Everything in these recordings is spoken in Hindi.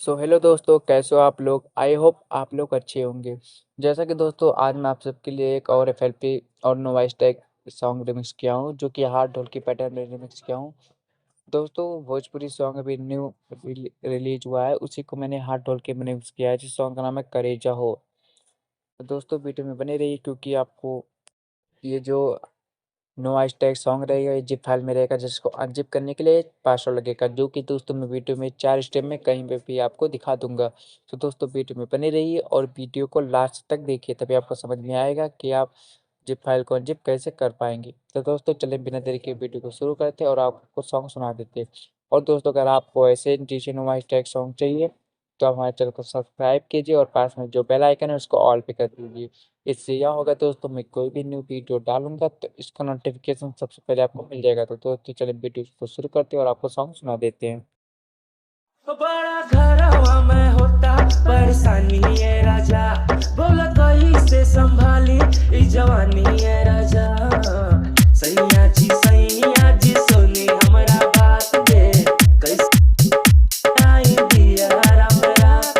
हेलो दोस्तों, कैसे हो आप लोग। आई होप आप लोग अच्छे होंगे। जैसा कि दोस्तों आज मैं आप सबके लिए एक और एफएलपी और नोवाइस टैग सॉन्ग रिमिक्स किया हूँ, जो कि हार्ड ढोल की पैटर्न में रिमिक्स किया हूँ। दोस्तों भोजपुरी सॉन्ग अभी न्यू रिलीज हुआ है, उसी को मैंने हार्ड ढोल के रिमिक्स किया है, जिस सॉन्ग का नाम है करेजा हो। तो दोस्तों वीडियो में बने रहिए, क्योंकि आपको ये जो नोवाइस टैग सॉन्ग रहेगा ये जिप फाइल में रहेगा, जिसको अनजिप करने के लिए पासवर्ड लगेगा, जो कि दोस्तों मैं वीडियो में 4 स्टेप में कहीं पे भी आपको दिखा दूंगा। तो दोस्तों वीडियो में बने रहिए और वीडियो को लास्ट तक देखिए, तभी आपको समझ में आएगा कि आप जिप फाइल को अनजिप कैसे कर पाएंगे। तो दोस्तों चलें बिना देरी के वीडियो को शुरू करते हैं और आपको सॉन्ग सुना देते हैं। और दोस्तों अगर आपको ऐसे डीजे नोवाइस टैग सॉन्ग चाहिए तो आप हमारे चैनल को सब्सक्राइब कीजिए और पास में जो बेल आइकन है उसको ऑल पे कर दीजिए। इससे यह होगा दोस्तों, मैं कोई भी न्यू वीडियो डालूंगा तो इसका नोटिफिकेशन सबसे पहले आपको मिल जाएगा। तो दोस्तों चलिए वीडियो को शुरू करते हैं और आपको सॉन्ग सुना देते हैं। बड़ा घरवा में होता परेशानी है राजा, बोला कहीं से संभाली ई जवानी है राजा। सैया जी सोनी हमरा बात दे, कैसे आई दिया राम रात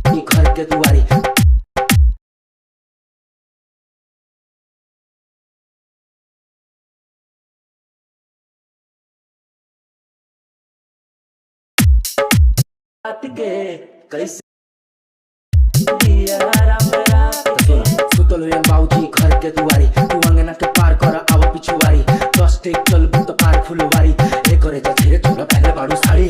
ई घर के दुआरी। बात के कैसे दिया राम रात। सुतल हुए बाबूजी घर के दुआरी, तू अंगना के पार कर आवा पिछुआरी। 10 टेक चल तो पार फुलवारी, एक करे जा धीरे चल पहले बाड़ू साड़ी।